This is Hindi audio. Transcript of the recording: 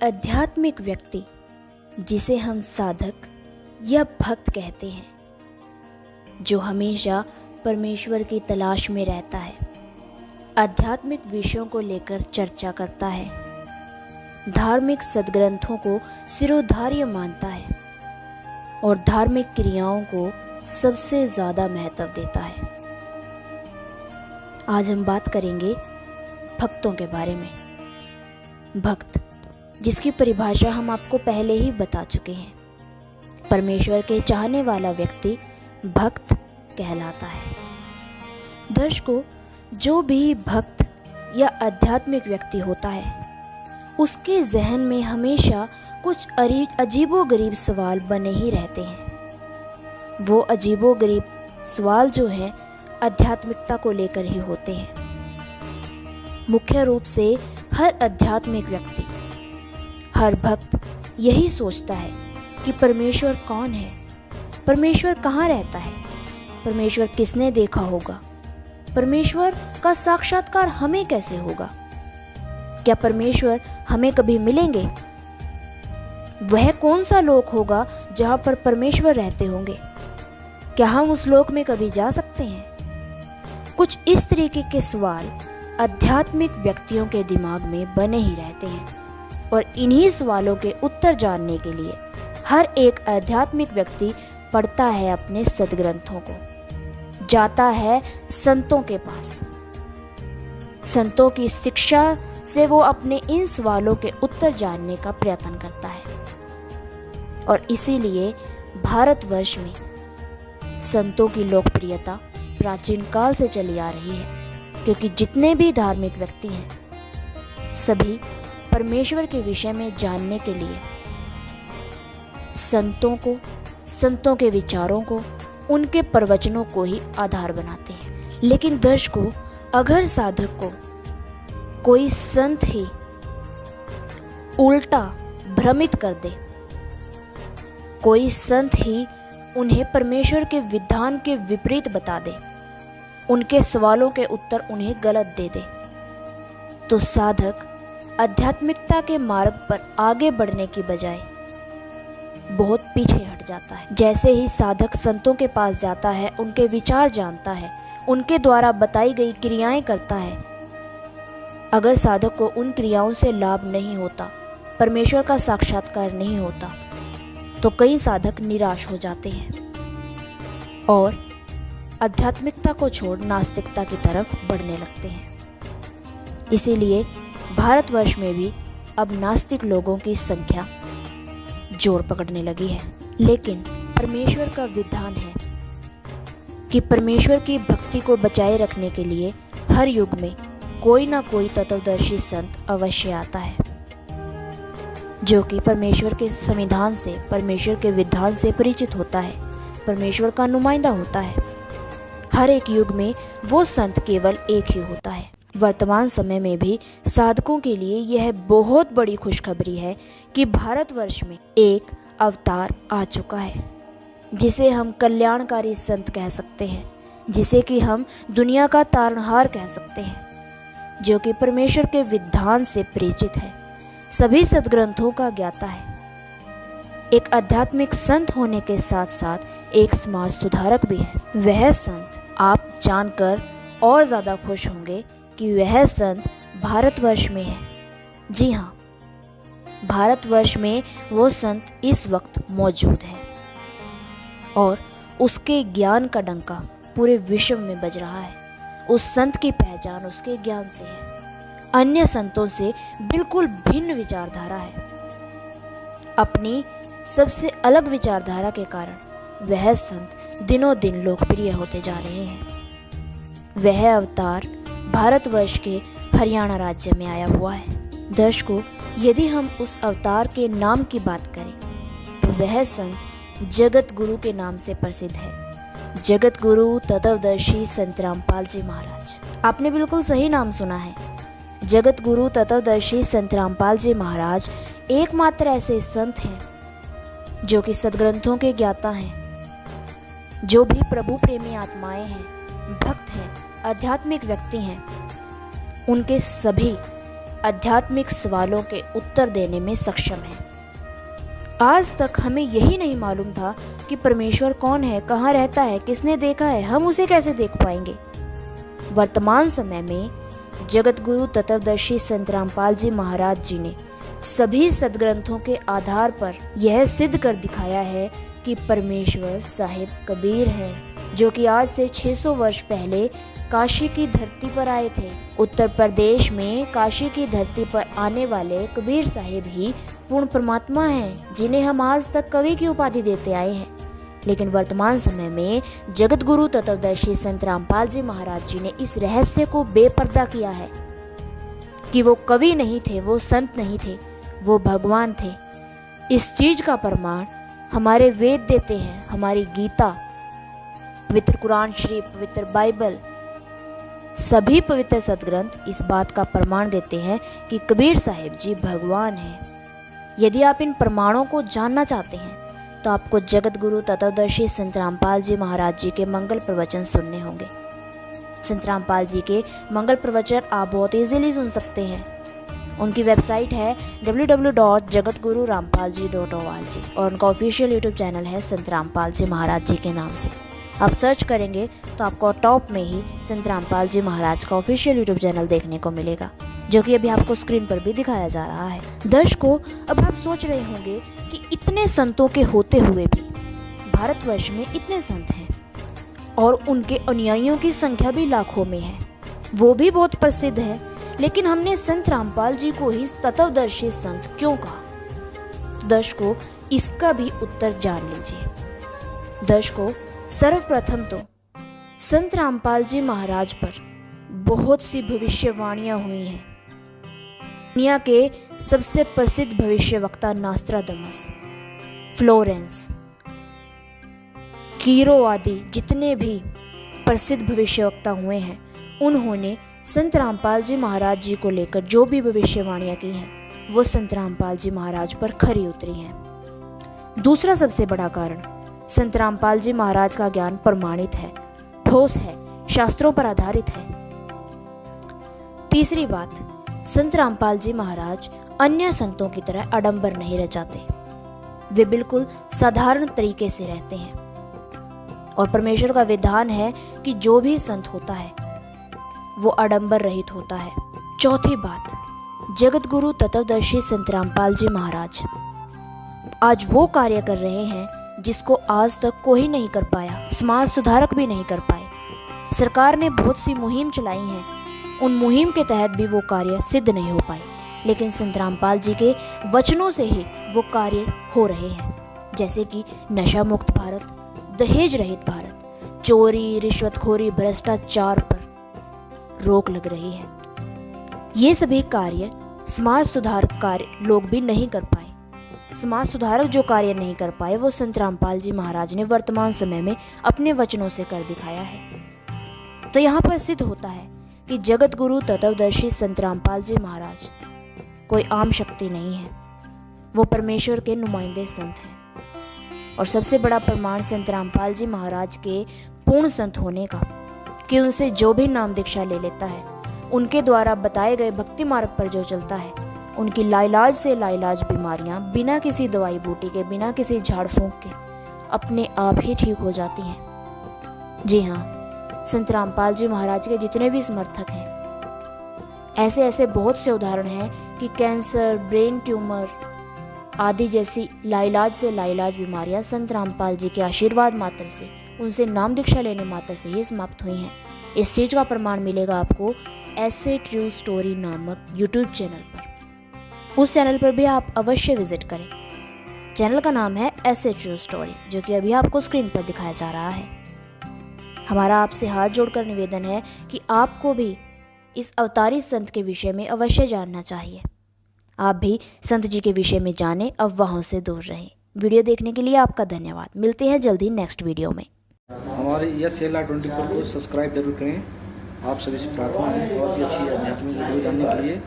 आध्यात्मिक व्यक्ति, जिसे हम साधक या भक्त कहते हैं, जो हमेशा परमेश्वर की तलाश में रहता है, आध्यात्मिक विषयों को लेकर चर्चा करता है, धार्मिक सद्ग्रंथों को सिरोधार्य मानता है और धार्मिक क्रियाओं को सबसे ज़्यादा महत्व देता है। आज हम बात करेंगे भक्तों के बारे में। भक्त, जिसकी परिभाषा हम आपको पहले ही बता चुके हैं, परमेश्वर के चाहने वाला व्यक्ति भक्त कहलाता है। दर्शकों, जो भी भक्त या आध्यात्मिक व्यक्ति होता है, उसके जहन में हमेशा कुछ अजीबोगरीब सवाल बने ही रहते हैं। वो अजीबोगरीब सवाल जो हैं आध्यात्मिकता को लेकर ही होते हैं। मुख्य रूप से हर आध्यात्मिक व्यक्ति, हर भक्त यही सोचता है कि परमेश्वर कौन है, परमेश्वर कहाँ रहता है, परमेश्वर किसने देखा होगा, परमेश्वर का साक्षात्कार हमें कैसे होगा, क्या परमेश्वर हमें कभी मिलेंगे, वह कौन सा लोक होगा जहाँ पर परमेश्वर रहते होंगे, क्या हम उस लोक में कभी जा सकते हैं। कुछ इस तरीके के सवाल आध्यात्मिक व्यक्तियों के दिमाग में बने ही रहते हैं और इन्हीं सवालों के उत्तर जानने के लिए हर एक आध्यात्मिक व्यक्ति पढ़ता है अपने सद्ग्रंथों को, जाता है संतों के पास। संतों की शिक्षा से वो अपने इन सवालों के उत्तर जानने का प्रयत्न करता है और इसीलिए भारतवर्ष में संतों की लोकप्रियता प्राचीन काल से चली आ रही है, क्योंकि जितने भी धार्मिक व्यक्ति हैं सभी परमेश्वर के विषय में जानने के लिए संतों के विचारों को, उनके प्रवचनों को ही आधार बनाते हैं। लेकिन दर्शकों, अगर साधक को कोई संत ही उल्टा भ्रमित कर दे, कोई संत ही उन्हें परमेश्वर के विधान के विपरीत बता दे, उनके सवालों के उत्तर उन्हें गलत दे दे, तो साधक आध्यात्मिकता के मार्ग पर आगे बढ़ने की बजाय बहुत पीछे हट जाता है। जैसे ही साधक संतों के पास जाता है, उनके विचार जानता है, उनके द्वारा बताई गई क्रियाएं करता है, अगर साधक को उन क्रियाओं से लाभ नहीं होता, परमेश्वर का साक्षात्कार नहीं होता, तो कई साधक निराश हो जाते हैं और आध्यात्मिकता को छोड़ नास्तिकता की तरफ बढ़ने लगते हैं। इसीलिए भारतवर्ष में भी अब नास्तिक लोगों की संख्या जोर पकड़ने लगी है। लेकिन परमेश्वर का विधान है कि परमेश्वर की भक्ति को बचाए रखने के लिए हर युग में कोई ना कोई तत्वदर्शी संत अवश्य आता है, जो कि परमेश्वर के संविधान से, परमेश्वर के विधान से परिचित होता है, परमेश्वर का नुमाइंदा होता है। हर एक युग में वो संत केवल एक ही होता है। वर्तमान समय में भी साधकों के लिए यह बहुत बड़ी खुशखबरी है कि भारतवर्ष में एक अवतार आ चुका है, जिसे हम कल्याणकारी संत कह सकते हैं, जिसे कि हम दुनिया का तारणहार कह सकते हैं, जो कि परमेश्वर के विधान से परिचित है, सभी सद्ग्रंथों का ज्ञाता है, एक आध्यात्मिक संत होने के साथ साथ एक समाज सुधारक भी है। वह संत आप जानकर और ज़्यादा खुश होंगे कि वह संत भारतवर्ष में है। जी हाँ, भारतवर्ष में वो संत इस वक्त मौजूद है और उसके ज्ञान का डंका पूरे विश्व में बज रहा है। उस संत की पहचान उसके ज्ञान से है। अन्य संतों से बिल्कुल भिन्न विचारधारा है। अपनी सबसे अलग विचारधारा के कारण वह संत दिनों दिन लोकप्रिय होते जा रहे हैं। वह अवतार भारतवर्ष के हरियाणा राज्य में आया हुआ है। दर्शकों, यदि हम उस अवतार के नाम की बात करें तो वह संत जगत गुरु के नाम से प्रसिद्ध है। जगत गुरु तत्वदर्शी संत रामपाल जी महाराज। आपने बिल्कुल सही नाम सुना है। जगत गुरु तत्वदर्शी संत रामपाल जी महाराज एकमात्र ऐसे संत हैं जो कि सद्ग्रंथों के ज्ञाता हैं। जो भी प्रभु प्रेमी आत्माएं हैं, भक्त हैं, आध्यात्मिक व्यक्ति हैं, उनके सभी आध्यात्मिक सवालों के उत्तर देने में सक्षम है। आज तक हमें यही नहीं मालूम था कि परमेश्वर कौन है, कहाँ रहता है, किसने देखा है, हम उसे कैसे देख पाएंगे। वर्तमान समय में जगत गुरु तत्वदर्शी संत रामपाल जी महाराज जी ने सभी सदग्रंथों के आधार पर यह सिद्ध कर दिखाया है कि परमेश्वर साहिब कबीर है, जो कि आज से 600 वर्ष पहले काशी की धरती पर आए थे। उत्तर प्रदेश में काशी की धरती पर आने वाले कबीर साहिब ही पूर्ण परमात्मा हैं, जिन्हें हम आज तक कवि की उपाधि देते आए हैं। लेकिन वर्तमान समय में जगत गुरु तत्वदर्शी संत रामपाल जी महाराज जी ने इस रहस्य को बेपर्दा किया है कि वो कवि नहीं थे, वो संत नहीं थे, वो भगवान थे। इस चीज का प्रमाण हमारे वेद देते हैं, हमारी गीता, पवित्र कुरान शरीफ, पवित्र बाइबल, सभी पवित्र सदग्रंथ इस बात का प्रमाण देते हैं कि कबीर साहिब जी भगवान हैं। यदि आप इन प्रमाणों को जानना चाहते हैं तो आपको जगत गुरु तत्वदर्शी संत रामपाल जी महाराज जी के मंगल प्रवचन सुनने होंगे। संत रामपाल जी के मंगल प्रवचन आप बहुत इजीली सुन सकते हैं। उनकी वेबसाइट है www.jagatgururampalji.org और उनका ऑफिशियल यूट्यूब चैनल है संत रामपाल जी महाराज जी के नाम से। आप सर्च करेंगे तो आपको टॉप में ही संत रामपाल जी महाराज का ऑफिशियल यूट्यूब चैनल देखने को मिलेगा, जो कि अभी आपको स्क्रीन पर भी दिखाया जा रहा है। दर्शकों, अब आप सोच रहे होंगे कि इतने संतों के होते हुए भी भारतवर्ष में इतने संत हैं और उनके अनुयायियों की संख्या भी लाखों में है, वो भी बहुत प्रसिद्ध है, लेकिन हमने संत रामपाल जी को ही तत्वदर्शी संत क्यों कहा? दर्शकों, इसका भी उत्तर जान लीजिए। दर्शकों, सर्वप्रथम तो संत रामपाल जी महाराज पर बहुत सी भविष्यवाणियां हुई हैं। दुनिया के सबसे प्रसिद्ध भविष्यवक्ता नास्त्राडमस, फ्लोरेंस, कीरो आदि जितने भी प्रसिद्ध भविष्यवक्ता हुए हैं, उन्होंने संत रामपाल जी महाराज जी को लेकर जो भी भविष्यवाणियां की हैं वो संत रामपाल जी महाराज पर खरी उतरी हैं। दूसरा सबसे बड़ा कारण, संत रामपाल जी महाराज का ज्ञान प्रमाणित है, ठोस है, शास्त्रों पर आधारित है। तीसरी बात, संत रामपाल जी महाराज अन्य संतों की तरह आडंबर नहीं रचाते, वे बिल्कुल साधारण तरीके से रहते हैं और परमेश्वर का विधान है कि जो भी संत होता है वो आडंबर रहित होता है। चौथी बात, जगत गुरु तत्वदर्शी संत रामपाल जी महाराज आज वो कार्य कर रहे हैं जिसको आज तक कोई नहीं कर पाया, समाज सुधारक भी नहीं कर पाए। सरकार ने बहुत सी मुहिम चलाई हैं, उन मुहिम के तहत भी वो कार्य सिद्ध नहीं हो पाए, लेकिन संत रामपाल जी के वचनों से ही वो कार्य हो रहे हैं। जैसे कि नशा मुक्त भारत, दहेज रहित भारत, चोरी, रिश्वतखोरी, भ्रष्टाचार पर रोक लग रही है। ये सभी कार्य समाज सुधारक कार्य लोग भी नहीं कर पाए। समाज सुधारक जो कार्य नहीं कर पाए वो संत रामपाल जी महाराज ने वर्तमान समय में अपने वचनों से कर दिखाया है। तो यहाँ पर सिद्ध होता है कि जगत गुरु तत्वदर्शी संत रामपाल जी महाराज कोई आम शक्ति नहीं है, वो परमेश्वर के नुमाइंदे संत हैं। और सबसे बड़ा प्रमाण संत रामपाल जी महाराज के पूर्ण संत होने का कि उनसे जो भी नाम दीक्षा ले लेता है, उनके द्वारा बताए गए भक्ति मार्ग पर जो चलता है, उनकी लाइलाज से लाइलाज बीमारियां बिना किसी दवाई बूटी के, बिना किसी झाड़ फूंक के अपने आप ही ठीक हो जाती हैं। जी हाँ, संत रामपाल जी महाराज के जितने भी समर्थक हैं, ऐसे ऐसे बहुत से उदाहरण हैं कि कैंसर, ब्रेन ट्यूमर आदि जैसी लाइलाज से लाइलाज बीमारियां संत रामपाल जी के आशीर्वाद मात्र से, उनसे नाम दीक्षा लेने मात्र से ही समाप्त हुई हैं। इस चीज़ का प्रमाण मिलेगा आपको ऐसे ट्रू स्टोरी नामक यूट्यूब चैनल पर। उस चैनल पर भी आप अवश्य विजिट करें। चैनल का नाम है ऐसे ट्रू स्टोरी, जो कि अभी आपको स्क्रीन पर दिखाया जा रहा है। हमारा आपसे हाथ जोड़कर निवेदन है कि आपको भी इस अवतारी संत के विषय में अवश्य जानना चाहिए। आप भी संत जी के विषय में जानें, अफवाहों से दूर रहें। वीडियो देखने के लिए आपका धन्यवाद। मिलते हैं जल्दी नेक्स्ट वीडियो में। हमारे यस एला 24 को सब्सक्राइब जरूर करें। आप सभी से प्रार्थना है और भी अच्छी आध्यात्मिक वीडियो जानने के लिए।